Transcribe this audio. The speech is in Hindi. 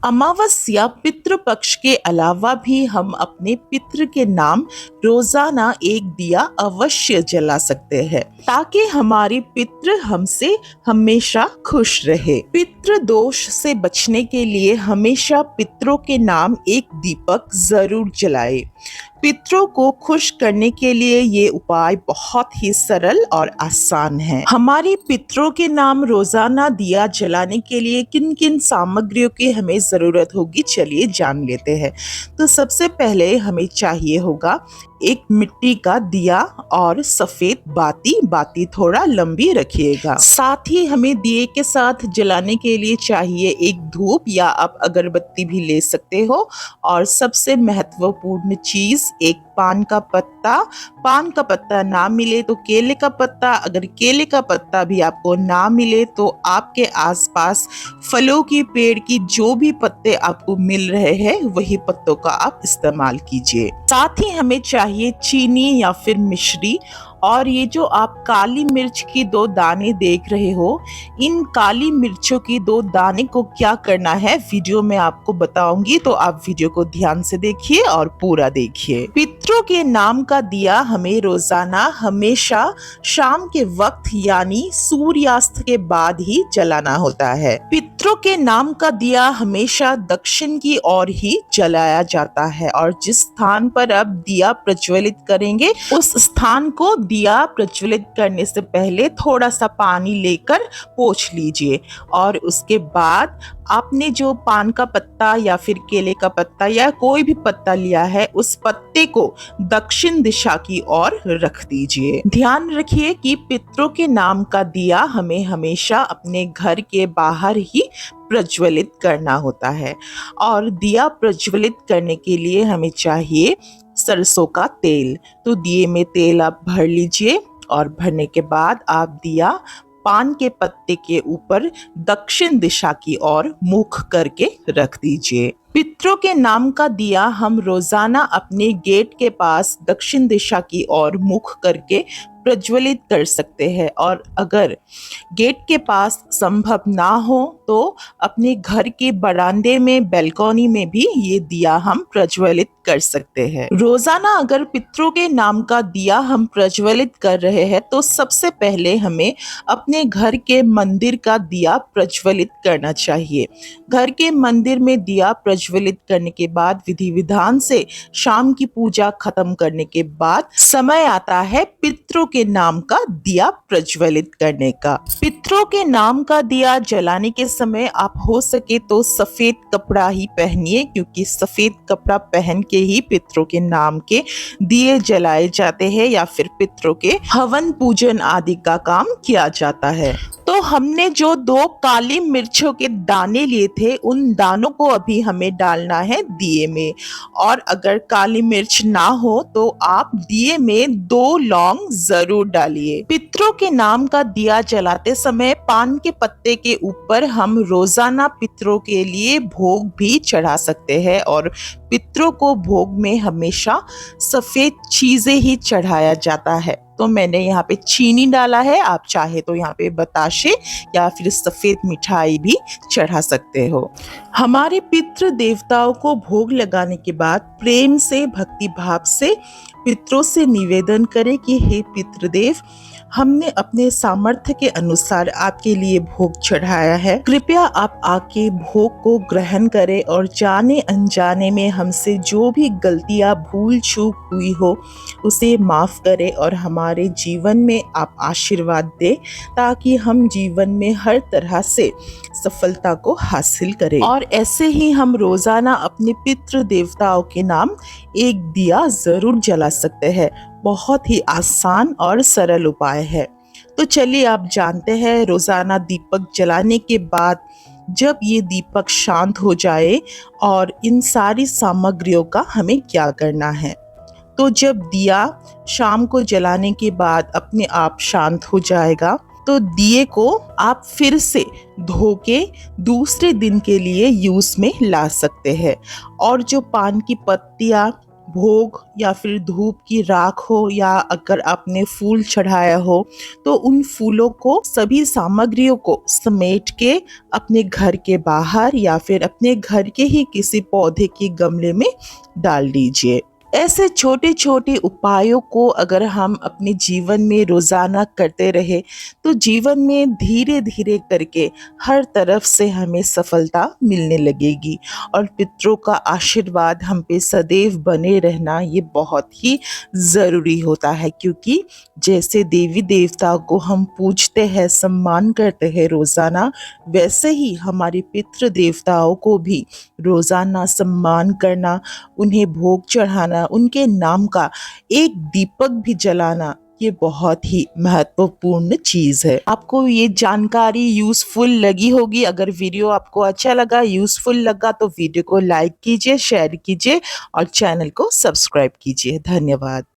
अमावस्या पितृपक्ष के अलावा भी हम अपने पितृ के नाम रोजाना एक दिया अवश्य जला सकते हैं ताकि हमारे पितृ हमसे हमेशा खुश रहे। पितृ दोष से बचने के लिए हमेशा पितरों के नाम एक दीपक जरूर जलाए। पितरों को खुश करने के लिए ये उपाय बहुत ही सरल और आसान है। हमारे पितरों के नाम रोजाना दिया जलाने के लिए किन किन सामग्रियों की हमें जरूरत होगी, चलिए जान लेते हैं। तो सबसे पहले हमें चाहिए होगा एक मिट्टी का दिया और सफेद बाती थोड़ा लंबी रखिएगा। साथ ही हमें दिए के साथ जलाने के लिए चाहिए एक धूप या आप अगरबत्ती भी ले सकते हो। और सबसे महत्वपूर्ण चीज एक पान का पत्ता ना मिले तो केले का पत्ता, अगर केले का पत्ता भी आपको ना मिले तो आपके आसपास फलों की पेड़ की जो भी पत्ते आपको मिल रहे हैं वही पत्तों का आप इस्तेमाल कीजिए। साथ ही हमें चाहिए चीनी या फिर मिश्री। और ये जो आप काली मिर्च की 2 दाने देख रहे हो, इन काली मिर्चों की 2 दाने को क्या करना है वीडियो में आपको बताऊंगी, तो आप वीडियो को ध्यान से देखिए और पूरा देखिए। पितरों के नाम का दिया हमें रोजाना हमेशा शाम के वक्त यानी सूर्यास्त के बाद ही जलाना होता है। पितरों के नाम का दिया हमेशा दक्षिण की ओर ही जलाया जाता है और जिस स्थान पर आप दिया प्रज्वलित करेंगे उस स्थान को दिया प्रज्वलित करने से पहले थोड़ा सा पानी लेकर पोंछ लीजिए। और उसके बाद आपने जो पान का पत्ता या फिर केले का पत्ता या कोई भी पत्ता लिया है उस पत्ते को दक्षिण दिशा की ओर रख दीजिए। ध्यान रखिए कि पितरों के नाम का दिया हमें हमेशा अपने घर के बाहर ही प्रज्वलित करना होता है। और दिया प्रज्वलित करने के लिए हमें चाहिए सरसों का तेल। तो दिए में तेल आप भर लीजिए और भरने के बाद आप दिया पान के पत्ते के ऊपर दक्षिण दिशा की ओर मुख करके रख दीजिए। पितरों के नाम का दिया हम रोजाना अपने गेट के पास दक्षिण दिशा की ओर मुख करके प्रज्वलित कर सकते हैं। और अगर गेट के पास संभव ना हो तो अपने घर के बरामदे में बैल्कनी में भी ये दिया हम प्रज्वलित कर सकते हैं। रोजाना अगर पितरों के नाम का दिया हम प्रज्वलित कर रहे हैं तो सबसे पहले हमें अपने घर के मंदिर का दिया प्रज्वलित करना चाहिए। घर के मंदिर में दिया प्रज्वलित करने के बाद विधि विधान से शाम की पूजा खत्म करने के बाद समय आता है पितरों के नाम का दिया प्रज्वलित करने का। पितरों के नाम का दिया जलाने के समय आप हो सके तो सफेद कपड़ा ही पहनिए, क्योंकि सफेद कपड़ा पहन के ही पितरों के नाम के दिए जलाए जाते हैं या फिर पितरों के हवन पूजन आदि का काम किया जाता है। तो हमने जो 2 काली मिर्चों के दाने लिए थे उन दानों को अभी हमें डालना है दिए में। और अगर काली मिर्च ना हो तो आप दिए में 2 लौंग जरूर डालिए। पितरों के नाम का दिया जलाते समय पान के पत्ते के ऊपर हम रोजाना पितरों के लिए भोग भी चढ़ा सकते हैं। और पितरों को भोग में हमेशा सफेद चीजें ही चढ़ाया जाता है। तो मैंने यहाँ पे चीनी डाला है, आप चाहे तो यहाँ पे बताशे या फिर सफेद मिठाई भी चढ़ा सकते हो। हमारे पितृ देवताओं को भोग लगाने के बाद प्रेम से भक्ति भाव से पितरों से निवेदन करें कि हे पितृदेव, हमने अपने सामर्थ्य के अनुसार आपके लिए भोग चढ़ाया है, कृपया आप आके भोग को ग्रहण करें और जाने अनजाने में हमसे जो भी गलतियां भूल चूक हुई हो उसे माफ करें और हमारे जीवन में आप आशीर्वाद दें ताकि हम जीवन में हर तरह से सफलता को हासिल करें। और ऐसे ही हम रोजाना अपने पितृ देवताओं के नाम एक दिया जरूर जला सकते हैं। बहुत ही आसान और सरल उपाय है। तो चलिए आप जानते हैं रोजाना दीपक जलाने के बाद जब ये दीपक शांत हो जाए और इन सारी सामग्रियों का हमें क्या करना है। तो जब दिया शाम को जलाने के बाद अपने आप शांत हो जाएगा तो दिए को आप फिर से धो के दूसरे दिन के लिए यूज में ला सकते हैं। और जो पान की पत्तियां भोग या फिर धूप की राख हो या अगर आपने फूल चढ़ाया हो तो उन फूलों को सभी सामग्रियों को समेट के अपने घर के बाहर या फिर अपने घर के ही किसी पौधे के गमले में डाल दीजिए। ऐसे छोटे छोटे उपायों को अगर हम अपने जीवन में रोज़ाना करते रहे तो जीवन में धीरे धीरे करके हर तरफ से हमें सफलता मिलने लगेगी और पितरों का आशीर्वाद हम पे सदैव बने रहना ये बहुत ही ज़रूरी होता है, क्योंकि जैसे देवी देवताओं को हम पूजते हैं, सम्मान करते हैं रोज़ाना, वैसे ही हमारे पितृ देवताओं को भी रोज़ाना सम्मान करना, उन्हें भोग चढ़ाना, उनके नाम का एक दीपक भी जलाना, ये बहुत ही महत्वपूर्ण चीज़ है। आपको ये जानकारी यूज़फुल लगी होगी। अगर वीडियो आपको अच्छा लगा, यूज़फुल लगा तो वीडियो को लाइक कीजिए, शेयर कीजिए और चैनल को सब्सक्राइब कीजिए। धन्यवाद।